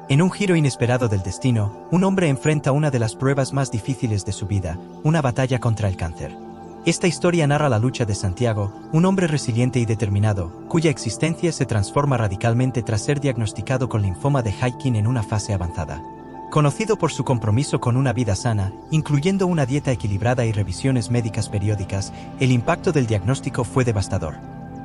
En un giro inesperado del destino, un hombre enfrenta una de las pruebas más difíciles de su vida, una batalla contra el cáncer. Esta historia narra la lucha de Santiago, un hombre resiliente y determinado, cuya existencia se transforma radicalmente tras ser diagnosticado con linfoma de Hodgkin en una fase avanzada. Conocido por su compromiso con una vida sana, incluyendo una dieta equilibrada y revisiones médicas periódicas, el impacto del diagnóstico fue devastador.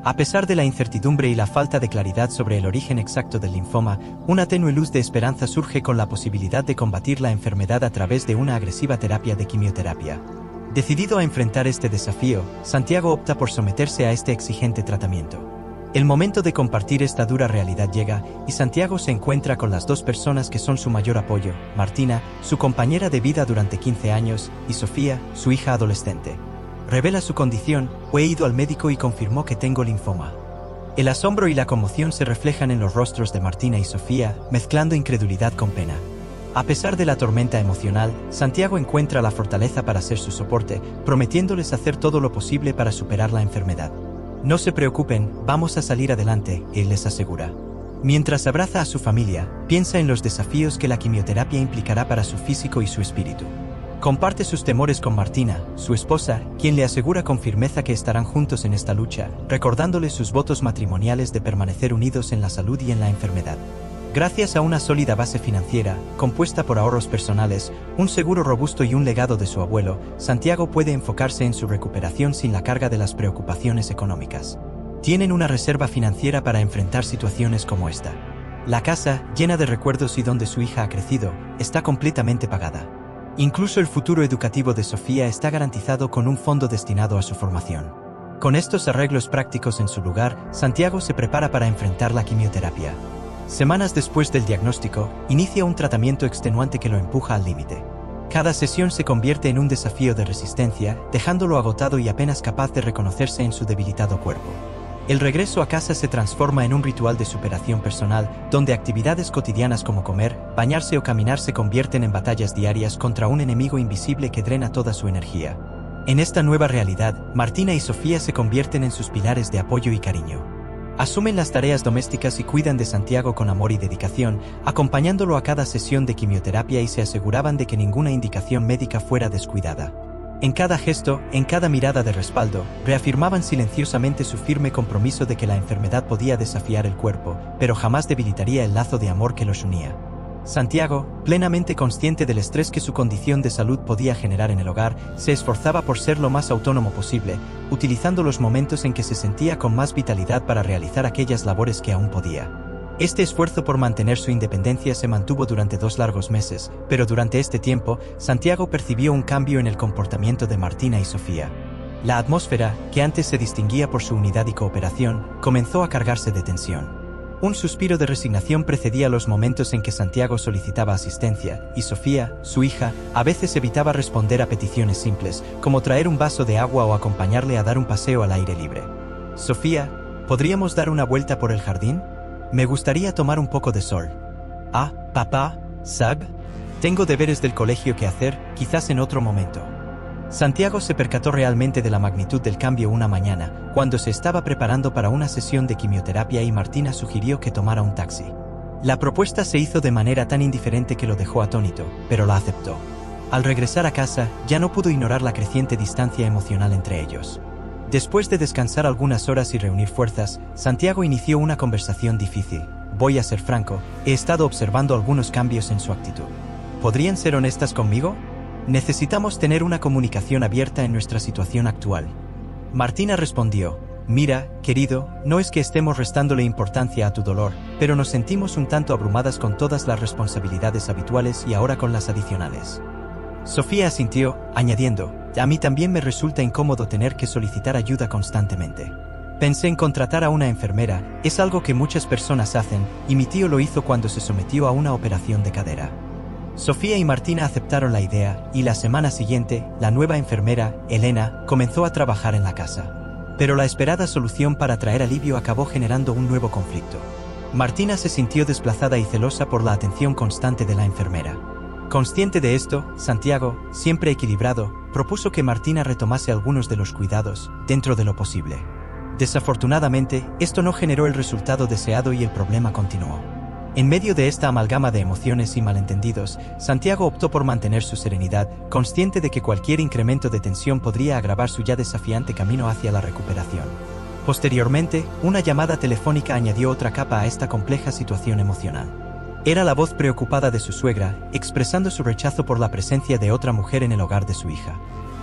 A pesar de la incertidumbre y la falta de claridad sobre el origen exacto del linfoma, una tenue luz de esperanza surge con la posibilidad de combatir la enfermedad a través de una agresiva terapia de quimioterapia. Decidido a enfrentar este desafío, Santiago opta por someterse a este exigente tratamiento. El momento de compartir esta dura realidad llega, y Santiago se encuentra con las dos personas que son su mayor apoyo, Martina, su compañera de vida durante 15 años, y Sofía, su hija adolescente. Revela su condición: he ido al médico y confirmó que tengo linfoma. El asombro y la conmoción se reflejan en los rostros de Martina y Sofía, mezclando incredulidad con pena. A pesar de la tormenta emocional, Santiago encuentra la fortaleza para ser su soporte, prometiéndoles hacer todo lo posible para superar la enfermedad. No se preocupen, vamos a salir adelante, él les asegura. Mientras abraza a su familia, piensa en los desafíos que la quimioterapia implicará para su físico y su espíritu. Comparte sus temores con Martina, su esposa, quien le asegura con firmeza que estarán juntos en esta lucha, recordándole sus votos matrimoniales de permanecer unidos en la salud y en la enfermedad. Gracias a una sólida base financiera, compuesta por ahorros personales, un seguro robusto y un legado de su abuelo, Santiago puede enfocarse en su recuperación sin la carga de las preocupaciones económicas. Tienen una reserva financiera para enfrentar situaciones como esta. La casa, llena de recuerdos y donde su hija ha crecido, está completamente pagada. Incluso el futuro educativo de Sofía está garantizado con un fondo destinado a su formación. Con estos arreglos prácticos en su lugar, Santiago se prepara para enfrentar la quimioterapia. Semanas después del diagnóstico, inicia un tratamiento extenuante que lo empuja al límite. Cada sesión se convierte en un desafío de resistencia, dejándolo agotado y apenas capaz de reconocerse en su debilitado cuerpo. El regreso a casa se transforma en un ritual de superación personal, donde actividades cotidianas como comer, bañarse o caminar se convierten en batallas diarias contra un enemigo invisible que drena toda su energía. En esta nueva realidad, Martina y Sofía se convierten en sus pilares de apoyo y cariño. Asumen las tareas domésticas y cuidan de Santiago con amor y dedicación, acompañándolo a cada sesión de quimioterapia y se aseguraban de que ninguna indicación médica fuera descuidada. En cada gesto, en cada mirada de respaldo, reafirmaban silenciosamente su firme compromiso de que la enfermedad podía desafiar el cuerpo, pero jamás debilitaría el lazo de amor que los unía. Santiago, plenamente consciente del estrés que su condición de salud podía generar en el hogar, se esforzaba por ser lo más autónomo posible, utilizando los momentos en que se sentía con más vitalidad para realizar aquellas labores que aún podía. Este esfuerzo por mantener su independencia se mantuvo durante 2 largos meses, pero durante este tiempo, Santiago percibió un cambio en el comportamiento de Martina y Sofía. La atmósfera, que antes se distinguía por su unidad y cooperación, comenzó a cargarse de tensión. Un suspiro de resignación precedía los momentos en que Santiago solicitaba asistencia, y Sofía, su hija, a veces evitaba responder a peticiones simples, como traer un vaso de agua o acompañarle a dar un paseo al aire libre. «Sofía, ¿podríamos dar una vuelta por el jardín? Me gustaría tomar un poco de sol». «Ah, papá, ¿sab? Tengo deberes del colegio que hacer, quizás en otro momento». Santiago se percató realmente de la magnitud del cambio una mañana, cuando se estaba preparando para una sesión de quimioterapia y Martina sugirió que tomara un taxi. La propuesta se hizo de manera tan indiferente que lo dejó atónito, pero la aceptó. Al regresar a casa, ya no pudo ignorar la creciente distancia emocional entre ellos. Después de descansar algunas horas y reunir fuerzas, Santiago inició una conversación difícil. «Voy a ser franco, he estado observando algunos cambios en su actitud. ¿Podrían ser honestas conmigo? Necesitamos tener una comunicación abierta en nuestra situación actual». Martina respondió: «Mira, querido, no es que estemos restándole importancia a tu dolor, pero nos sentimos un tanto abrumadas con todas las responsabilidades habituales y ahora con las adicionales». Sofía asintió, añadiendo: «A mí también me resulta incómodo tener que solicitar ayuda constantemente. Pensé en contratar a una enfermera, es algo que muchas personas hacen, y mi tío lo hizo cuando se sometió a una operación de cadera». Sofía y Martina aceptaron la idea, y la semana siguiente, la nueva enfermera, Elena, comenzó a trabajar en la casa. Pero la esperada solución para traer alivio acabó generando un nuevo conflicto. Martina se sintió desplazada y celosa por la atención constante de la enfermera. Consciente de esto, Santiago, siempre equilibrado, propuso que Martina retomase algunos de los cuidados, dentro de lo posible. Desafortunadamente, esto no generó el resultado deseado y el problema continuó. En medio de esta amalgama de emociones y malentendidos, Santiago optó por mantener su serenidad, consciente de que cualquier incremento de tensión podría agravar su ya desafiante camino hacia la recuperación. Posteriormente, una llamada telefónica añadió otra capa a esta compleja situación emocional. Era la voz preocupada de su suegra, expresando su rechazo por la presencia de otra mujer en el hogar de su hija.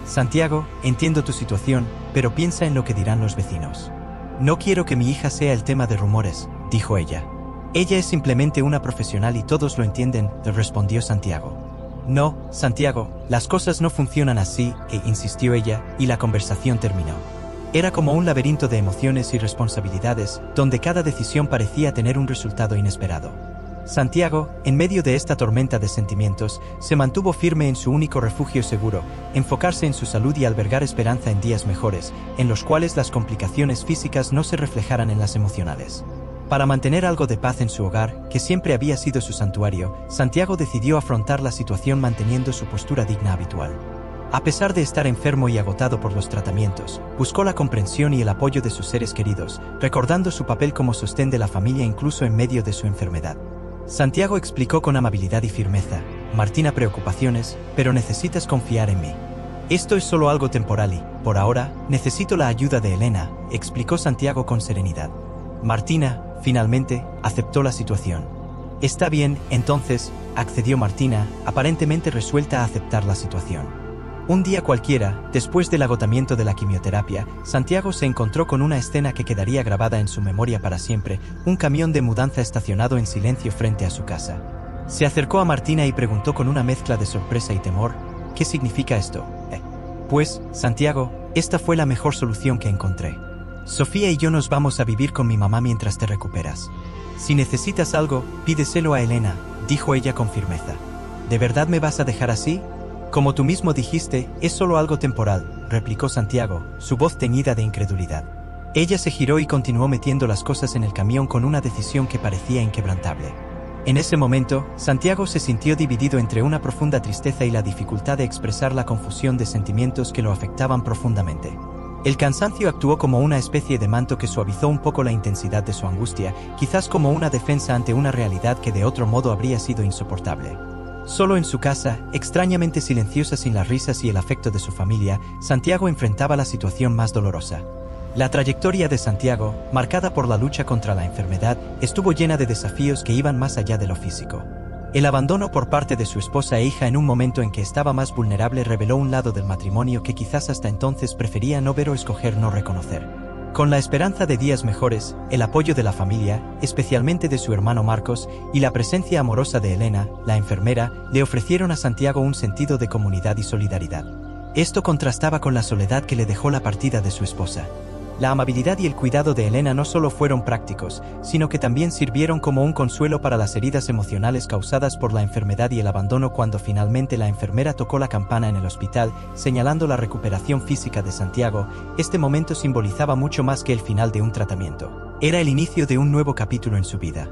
Santiago, entiendo tu situación, pero piensa en lo que dirán los vecinos. No quiero que mi hija sea el tema de rumores, dijo ella. Ella es simplemente una profesional y todos lo entienden, le respondió Santiago. No, Santiago, las cosas no funcionan así, insistió ella, y la conversación terminó. Era como un laberinto de emociones y responsabilidades, donde cada decisión parecía tener un resultado inesperado. Santiago, en medio de esta tormenta de sentimientos, se mantuvo firme en su único refugio seguro, enfocarse en su salud y albergar esperanza en días mejores, en los cuales las complicaciones físicas no se reflejaran en las emocionales. Para mantener algo de paz en su hogar, que siempre había sido su santuario, Santiago decidió afrontar la situación manteniendo su postura digna habitual. A pesar de estar enfermo y agotado por los tratamientos, buscó la comprensión y el apoyo de sus seres queridos, recordando su papel como sostén de la familia incluso en medio de su enfermedad. Santiago explicó con amabilidad y firmeza: Martina, preocupaciones, pero necesitas confiar en mí. Esto es solo algo temporal y, por ahora, necesito la ayuda de Elena, explicó Santiago con serenidad. Martina, finalmente, aceptó la situación. Está bien, entonces, accedió Martina, aparentemente resuelta a aceptar la situación. Un día cualquiera, después del agotamiento de la quimioterapia, Santiago se encontró con una escena que quedaría grabada en su memoria para siempre: un camión de mudanza estacionado en silencio frente a su casa. Se acercó a Martina y preguntó con una mezcla de sorpresa y temor: ¿qué significa esto? Pues, Santiago, esta fue la mejor solución que encontré. Sofía y yo nos vamos a vivir con mi mamá mientras te recuperas. Si necesitas algo, pídeselo a Elena, dijo ella con firmeza. ¿De verdad me vas a dejar así? Como tú mismo dijiste, es solo algo temporal, replicó Santiago, su voz teñida de incredulidad. Ella se giró y continuó metiendo las cosas en el camión con una decisión que parecía inquebrantable. En ese momento, Santiago se sintió dividido entre una profunda tristeza y la dificultad de expresar la confusión de sentimientos que lo afectaban profundamente. El cansancio actuó como una especie de manto que suavizó un poco la intensidad de su angustia, quizás como una defensa ante una realidad que de otro modo habría sido insoportable. Solo en su casa, extrañamente silenciosa sin las risas y el afecto de su familia, Santiago enfrentaba la situación más dolorosa. La trayectoria de Santiago, marcada por la lucha contra la enfermedad, estuvo llena de desafíos que iban más allá de lo físico. El abandono por parte de su esposa e hija en un momento en que estaba más vulnerable reveló un lado del matrimonio que quizás hasta entonces prefería no ver o escoger no reconocer. Con la esperanza de días mejores, el apoyo de la familia, especialmente de su hermano Marcos, y la presencia amorosa de Elena, la enfermera, le ofrecieron a Santiago un sentido de comunidad y solidaridad. Esto contrastaba con la soledad que le dejó la partida de su esposa. La amabilidad y el cuidado de Elena no solo fueron prácticos, sino que también sirvieron como un consuelo para las heridas emocionales causadas por la enfermedad y el abandono. Cuando finalmente la enfermera tocó la campana en el hospital, señalando la recuperación física de Santiago, este momento simbolizaba mucho más que el final de un tratamiento. Era el inicio de un nuevo capítulo en su vida.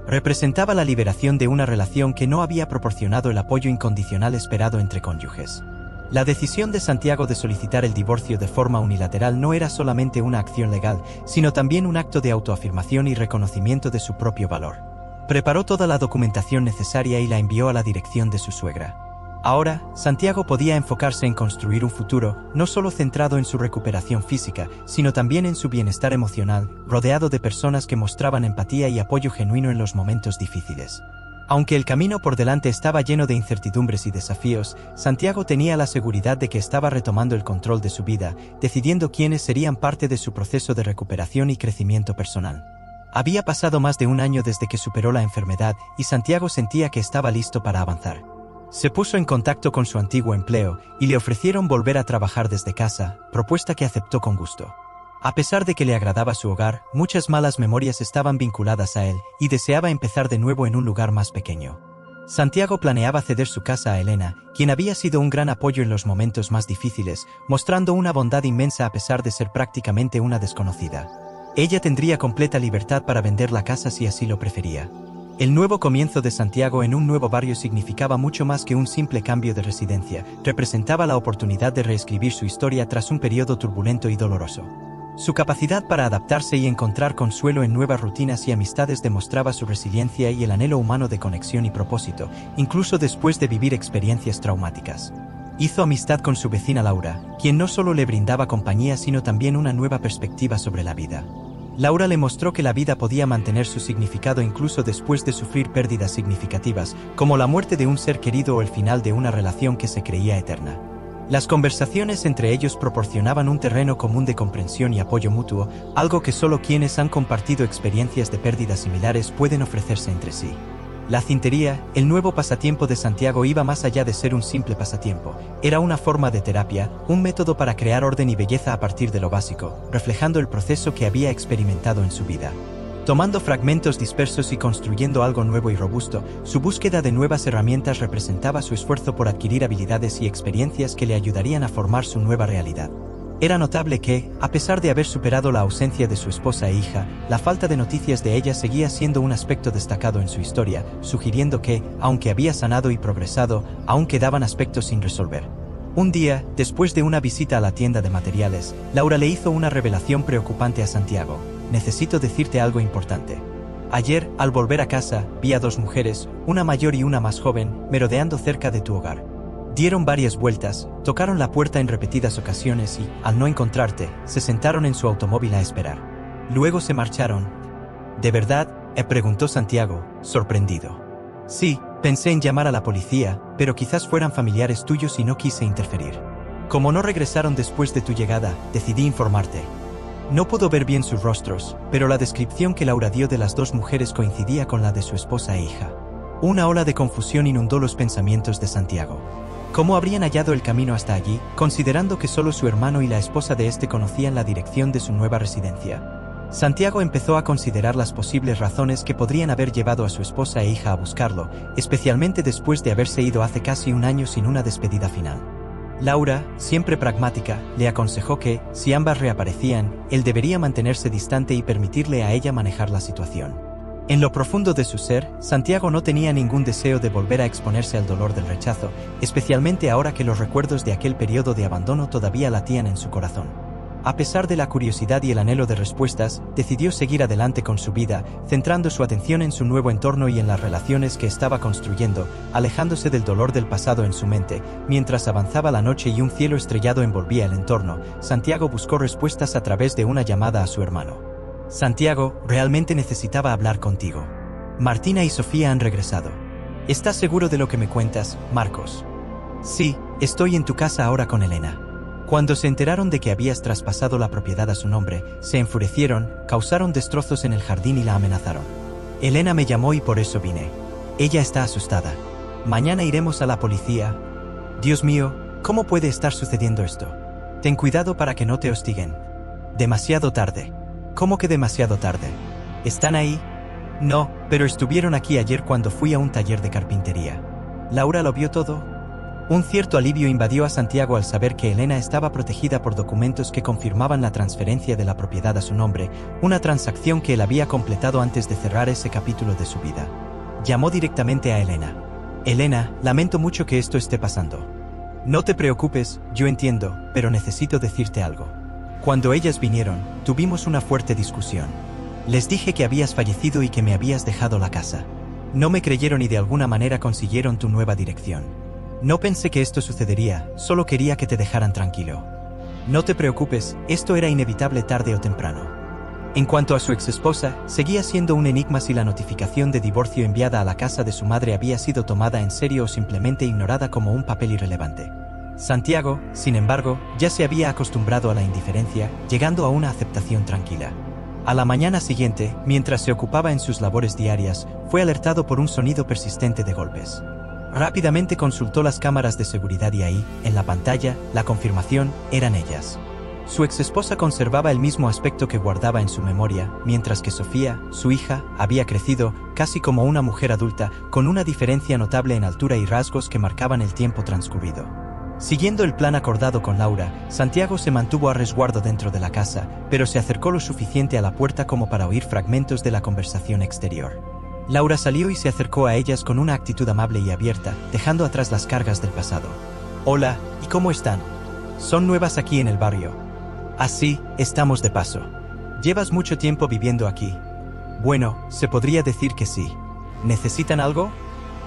Representaba la liberación de una relación que no había proporcionado el apoyo incondicional esperado entre cónyuges. La decisión de Santiago de solicitar el divorcio de forma unilateral no era solamente una acción legal, sino también un acto de autoafirmación y reconocimiento de su propio valor. Preparó toda la documentación necesaria y la envió a la dirección de su suegra. Ahora, Santiago podía enfocarse en construir un futuro, no solo centrado en su recuperación física, sino también en su bienestar emocional, rodeado de personas que mostraban empatía y apoyo genuino en los momentos difíciles. Aunque el camino por delante estaba lleno de incertidumbres y desafíos, Santiago tenía la seguridad de que estaba retomando el control de su vida, decidiendo quiénes serían parte de su proceso de recuperación y crecimiento personal. Había pasado más de un año desde que superó la enfermedad y Santiago sentía que estaba listo para avanzar. Se puso en contacto con su antiguo empleo y le ofrecieron volver a trabajar desde casa, propuesta que aceptó con gusto. A pesar de que le agradaba su hogar, muchas malas memorias estaban vinculadas a él, y deseaba empezar de nuevo en un lugar más pequeño. Santiago planeaba ceder su casa a Elena, quien había sido un gran apoyo en los momentos más difíciles, mostrando una bondad inmensa a pesar de ser prácticamente una desconocida. Ella tendría completa libertad para vender la casa si así lo prefería. El nuevo comienzo de Santiago en un nuevo barrio significaba mucho más que un simple cambio de residencia, representaba la oportunidad de reescribir su historia tras un periodo turbulento y doloroso. Su capacidad para adaptarse y encontrar consuelo en nuevas rutinas y amistades demostraba su resiliencia y el anhelo humano de conexión y propósito, incluso después de vivir experiencias traumáticas. Hizo amistad con su vecina Laura, quien no solo le brindaba compañía sino también una nueva perspectiva sobre la vida. Laura le mostró que la vida podía mantener su significado incluso después de sufrir pérdidas significativas, como la muerte de un ser querido o el final de una relación que se creía eterna. Las conversaciones entre ellos proporcionaban un terreno común de comprensión y apoyo mutuo, algo que solo quienes han compartido experiencias de pérdidas similares pueden ofrecerse entre sí. La cintería, el nuevo pasatiempo de Santiago, iba más allá de ser un simple pasatiempo. Era una forma de terapia, un método para crear orden y belleza a partir de lo básico, reflejando el proceso que había experimentado en su vida. Tomando fragmentos dispersos y construyendo algo nuevo y robusto, su búsqueda de nuevas herramientas representaba su esfuerzo por adquirir habilidades y experiencias que le ayudarían a formar su nueva realidad. Era notable que, a pesar de haber superado la ausencia de su esposa e hija, la falta de noticias de ella seguía siendo un aspecto destacado en su historia, sugiriendo que, aunque había sanado y progresado, aún quedaban aspectos sin resolver. Un día, después de una visita a la tienda de materiales, Laura le hizo una revelación preocupante a Santiago. «Necesito decirte algo importante. Ayer, al volver a casa, vi a dos mujeres, una mayor y una más joven, merodeando cerca de tu hogar. Dieron varias vueltas, tocaron la puerta en repetidas ocasiones y, al no encontrarte, se sentaron en su automóvil a esperar. Luego se marcharon». «¿De verdad?», preguntó Santiago, sorprendido. «Sí, pensé en llamar a la policía, pero quizás fueran familiares tuyos y no quise interferir. Como no regresaron después de tu llegada, decidí informarte». No pudo ver bien sus rostros, pero la descripción que Laura dio de las dos mujeres coincidía con la de su esposa e hija. Una ola de confusión inundó los pensamientos de Santiago. ¿Cómo habrían hallado el camino hasta allí, considerando que solo su hermano y la esposa de este conocían la dirección de su nueva residencia? Santiago empezó a considerar las posibles razones que podrían haber llevado a su esposa e hija a buscarlo, especialmente después de haberse ido hace casi un año sin una despedida final. Laura, siempre pragmática, le aconsejó que, si ambas reaparecían, él debería mantenerse distante y permitirle a ella manejar la situación. En lo profundo de su ser, Santiago no tenía ningún deseo de volver a exponerse al dolor del rechazo, especialmente ahora que los recuerdos de aquel periodo de abandono todavía latían en su corazón. A pesar de la curiosidad y el anhelo de respuestas, decidió seguir adelante con su vida, centrando su atención en su nuevo entorno y en las relaciones que estaba construyendo, alejándose del dolor del pasado en su mente. Mientras avanzaba la noche y un cielo estrellado envolvía el entorno, Santiago buscó respuestas a través de una llamada a su hermano. «Santiago, realmente necesitaba hablar contigo. Martina y Sofía han regresado. ¿Estás seguro de lo que me cuentas, Marcos?» «Sí, estoy en tu casa ahora con Elena». Cuando se enteraron de que habías traspasado la propiedad a su nombre, se enfurecieron, causaron destrozos en el jardín y la amenazaron. Elena me llamó y por eso vine. Ella está asustada. Mañana iremos a la policía. Dios mío, ¿cómo puede estar sucediendo esto? Ten cuidado para que no te hostiguen. Demasiado tarde. ¿Cómo que demasiado tarde? ¿Están ahí? No, pero estuvieron aquí ayer cuando fui a un taller de carpintería. ¿Laura lo vio todo? Un cierto alivio invadió a Santiago al saber que Elena estaba protegida por documentos que confirmaban la transferencia de la propiedad a su nombre, una transacción que él había completado antes de cerrar ese capítulo de su vida. Llamó directamente a Elena. «Elena, lamento mucho que esto esté pasando. No te preocupes, yo entiendo, pero necesito decirte algo. Cuando ellas vinieron, tuvimos una fuerte discusión. Les dije que habías fallecido y que me habías dejado la casa. No me creyeron y de alguna manera consiguieron tu nueva dirección. No pensé que esto sucedería, solo quería que te dejaran tranquilo. No te preocupes, esto era inevitable tarde o temprano». En cuanto a su exesposa, seguía siendo un enigma si la notificación de divorcio enviada a la casa de su madre había sido tomada en serio o simplemente ignorada como un papel irrelevante. Santiago, sin embargo, ya se había acostumbrado a la indiferencia, llegando a una aceptación tranquila. A la mañana siguiente, mientras se ocupaba en sus labores diarias, fue alertado por un sonido persistente de golpes. Rápidamente consultó las cámaras de seguridad y ahí, en la pantalla, la confirmación, eran ellas. Su exesposa conservaba el mismo aspecto que guardaba en su memoria, mientras que Sofía, su hija, había crecido, casi como una mujer adulta, con una diferencia notable en altura y rasgos que marcaban el tiempo transcurrido. Siguiendo el plan acordado con Laura, Santiago se mantuvo a resguardo dentro de la casa, pero se acercó lo suficiente a la puerta como para oír fragmentos de la conversación exterior. Laura salió y se acercó a ellas con una actitud amable y abierta, dejando atrás las cargas del pasado. «Hola, ¿y cómo están? Son nuevas aquí en el barrio». Así, estamos de paso. ¿Llevas mucho tiempo viviendo aquí? Bueno, se podría decir que sí. ¿Necesitan algo?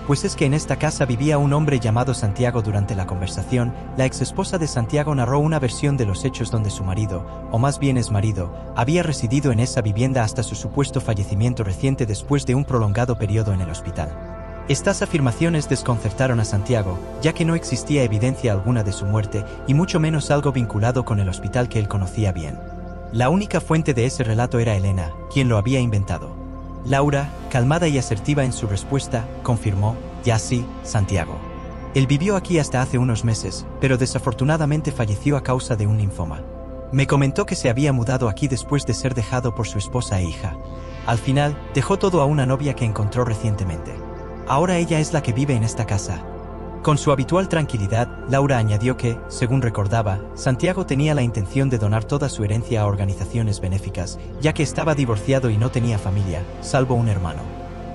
Pues es que en esta casa vivía un hombre llamado Santiago. Durante la conversación, la exesposa de Santiago narró una versión de los hechos donde su marido, o más bien exmarido, había residido en esa vivienda hasta su supuesto fallecimiento reciente después de un prolongado periodo en el hospital. Estas afirmaciones desconcertaron a Santiago, ya que no existía evidencia alguna de su muerte, y mucho menos algo vinculado con el hospital que él conocía bien. La única fuente de ese relato era Elena, quien lo había inventado. Laura, calmada y asertiva en su respuesta, confirmó: ya sí, Santiago. Él vivió aquí hasta hace unos meses, pero desafortunadamente falleció a causa de un linfoma. Me comentó que se había mudado aquí después de ser dejado por su esposa e hija. Al final, dejó todo a una novia que encontró recientemente. Ahora ella es la que vive en esta casa. Con su habitual tranquilidad, Laura añadió que, según recordaba, Santiago tenía la intención de donar toda su herencia a organizaciones benéficas, ya que estaba divorciado y no tenía familia, salvo un hermano.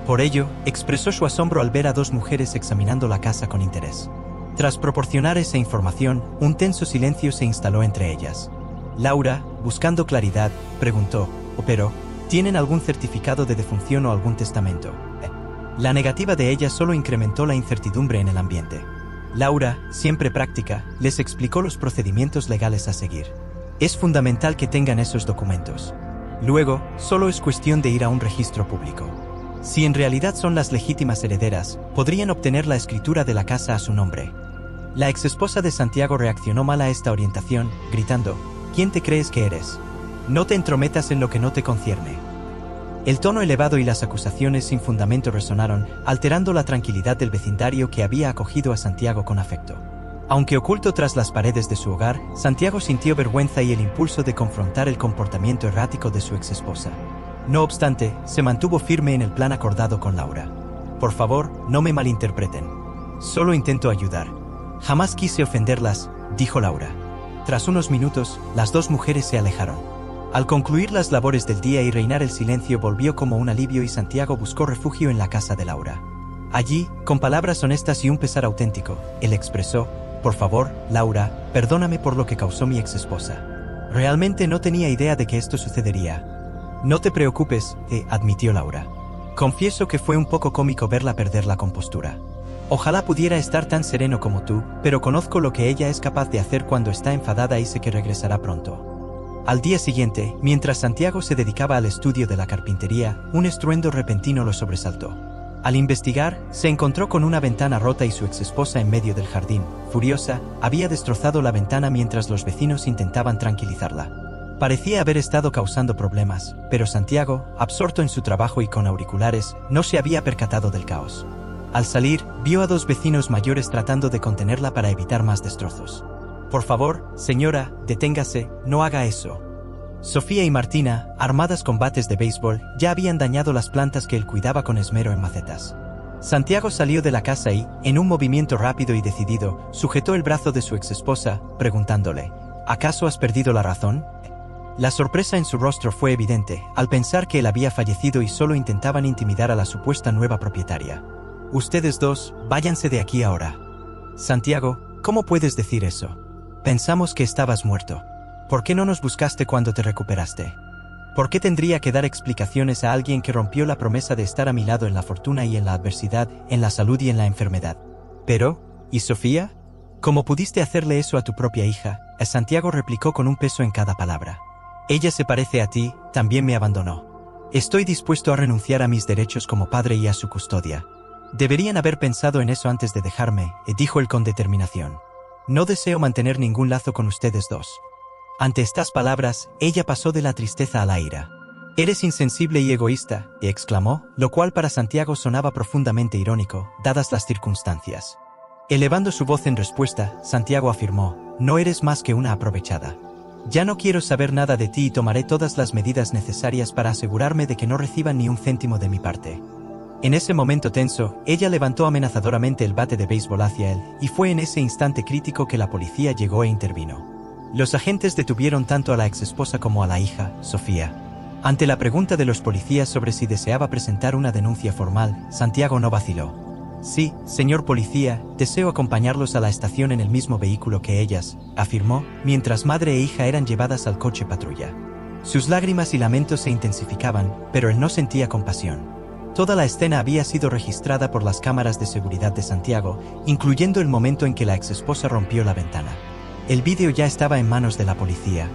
Por ello, expresó su asombro al ver a dos mujeres examinando la casa con interés. Tras proporcionar esa información, un tenso silencio se instaló entre ellas. Laura, buscando claridad, preguntó: ¿pero tienen algún certificado de defunción o algún testamento? La negativa de ella solo incrementó la incertidumbre en el ambiente. Laura, siempre práctica, les explicó los procedimientos legales a seguir. Es fundamental que tengan esos documentos. Luego, solo es cuestión de ir a un registro público. Si en realidad son las legítimas herederas, podrían obtener la escritura de la casa a su nombre. La exesposa de Santiago reaccionó mal a esta orientación, gritando: ¿quién te crees que eres? No te entrometas en lo que no te concierne. El tono elevado y las acusaciones sin fundamento resonaron, alterando la tranquilidad del vecindario que había acogido a Santiago con afecto. Aunque oculto tras las paredes de su hogar, Santiago sintió vergüenza y el impulso de confrontar el comportamiento errático de su exesposa. No obstante, se mantuvo firme en el plan acordado con Laura. Por favor, no me malinterpreten. Solo intento ayudar. Jamás quise ofenderlas, dijo Laura. Tras unos minutos, las dos mujeres se alejaron. Al concluir las labores del día y reinar el silencio, volvió como un alivio y Santiago buscó refugio en la casa de Laura. Allí, con palabras honestas y un pesar auténtico, él expresó: por favor, Laura, perdóname por lo que causó mi exesposa. Realmente no tenía idea de que esto sucedería. No te preocupes, admitió Laura. Confieso que fue un poco cómico verla perder la compostura. Ojalá pudiera estar tan sereno como tú, pero conozco lo que ella es capaz de hacer cuando está enfadada y sé que regresará pronto. Al día siguiente, mientras Santiago se dedicaba al estudio de la carpintería, un estruendo repentino lo sobresaltó. Al investigar, se encontró con una ventana rota y su exesposa en medio del jardín. Furiosa, había destrozado la ventana mientras los vecinos intentaban tranquilizarla. Parecía haber estado causando problemas, pero Santiago, absorto en su trabajo y con auriculares, no se había percatado del caos. Al salir, vio a dos vecinos mayores tratando de contenerla para evitar más destrozos. Por favor, señora, deténgase, no haga eso. Sofía y Martina, armadas con bates de béisbol, ya habían dañado las plantas que él cuidaba con esmero en macetas. Santiago salió de la casa y, en un movimiento rápido y decidido, sujetó el brazo de su exesposa, preguntándole: ¿acaso has perdido la razón? La sorpresa en su rostro fue evidente, al pensar que él había fallecido y solo intentaban intimidar a la supuesta nueva propietaria. Ustedes dos, váyanse de aquí ahora. Santiago, ¿cómo puedes decir eso? Pensamos que estabas muerto. ¿Por qué no nos buscaste cuando te recuperaste? ¿Por qué tendría que dar explicaciones a alguien que rompió la promesa de estar a mi lado en la fortuna y en la adversidad, en la salud y en la enfermedad? Pero, ¿y Sofía? ¿Cómo pudiste hacerle eso a tu propia hija? Santiago replicó con un peso en cada palabra. Ella se parece a ti, también me abandonó. Estoy dispuesto a renunciar a mis derechos como padre y a su custodia. Deberían haber pensado en eso antes de dejarme, dijo él con determinación. No deseo mantener ningún lazo con ustedes dos. Ante estas palabras, ella pasó de la tristeza a la ira. Eres insensible y egoísta, exclamó, lo cual para Santiago sonaba profundamente irónico, dadas las circunstancias. Elevando su voz en respuesta, Santiago afirmó: no eres más que una aprovechada. Ya no quiero saber nada de ti y tomaré todas las medidas necesarias para asegurarme de que no reciban ni un céntimo de mi parte. En ese momento tenso, ella levantó amenazadoramente el bate de béisbol hacia él, y fue en ese instante crítico que la policía llegó e intervino. Los agentes detuvieron tanto a la exesposa como a la hija, Sofía. Ante la pregunta de los policías sobre si deseaba presentar una denuncia formal, Santiago no vaciló. Sí, señor policía, deseo acompañarlos a la estación en el mismo vehículo que ellas, afirmó, mientras madre e hija eran llevadas al coche patrulla. Sus lágrimas y lamentos se intensificaban, pero él no sentía compasión. Toda la escena había sido registrada por las cámaras de seguridad de Santiago, incluyendo el momento en que la exesposa rompió la ventana. El vídeo ya estaba en manos de la policía.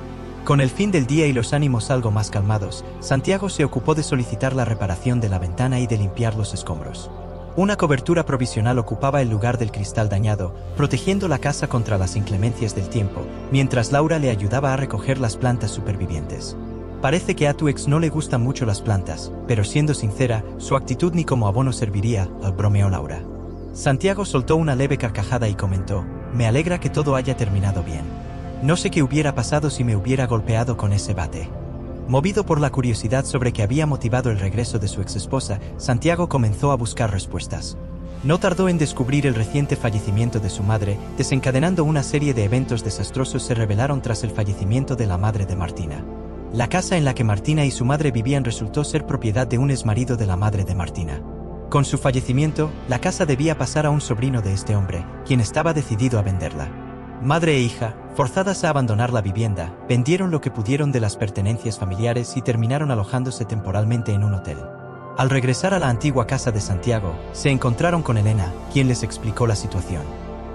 Con el fin del día y los ánimos algo más calmados, Santiago se ocupó de solicitar la reparación de la ventana y de limpiar los escombros. Una cobertura provisional ocupaba el lugar del cristal dañado, protegiendo la casa contra las inclemencias del tiempo, mientras Laura le ayudaba a recoger las plantas supervivientes. Parece que a tu ex no le gustan mucho las plantas, pero siendo sincera, su actitud ni como abono serviría, bromeó Laura. Santiago soltó una leve carcajada y comentó, me alegra que todo haya terminado bien. No sé qué hubiera pasado si me hubiera golpeado con ese bate. Movido por la curiosidad sobre qué había motivado el regreso de su exesposa, Santiago comenzó a buscar respuestas. No tardó en descubrir el reciente fallecimiento de su madre, desencadenando una serie de eventos desastrosos se revelaron tras el fallecimiento de la madre de Martina. La casa en la que Martina y su madre vivían resultó ser propiedad de un exmarido de la madre de Martina. Con su fallecimiento, la casa debía pasar a un sobrino de este hombre, quien estaba decidido a venderla. Madre e hija, forzadas a abandonar la vivienda, vendieron lo que pudieron de las pertenencias familiares y terminaron alojándose temporalmente en un hotel. Al regresar a la antigua casa de Santiago, se encontraron con Elena, quien les explicó la situación.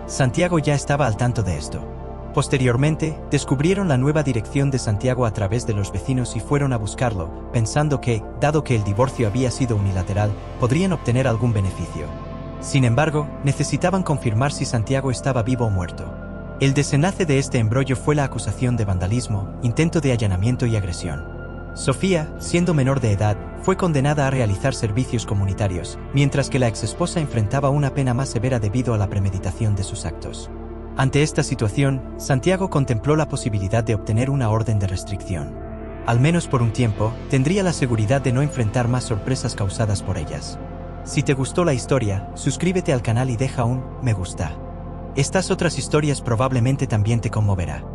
Santiago ya estaba al tanto de esto. Posteriormente, descubrieron la nueva dirección de Santiago a través de los vecinos y fueron a buscarlo, pensando que, dado que el divorcio había sido unilateral, podrían obtener algún beneficio. Sin embargo, necesitaban confirmar si Santiago estaba vivo o muerto. El desenlace de este embrollo fue la acusación de vandalismo, intento de allanamiento y agresión. Sofía, siendo menor de edad, fue condenada a realizar servicios comunitarios, mientras que la exesposa enfrentaba una pena más severa debido a la premeditación de sus actos. Ante esta situación, Santiago contempló la posibilidad de obtener una orden de restricción. Al menos por un tiempo, tendría la seguridad de no enfrentar más sorpresas causadas por ellas. Si te gustó la historia, suscríbete al canal y deja un me gusta. Estas otras historias probablemente también te conmoverá.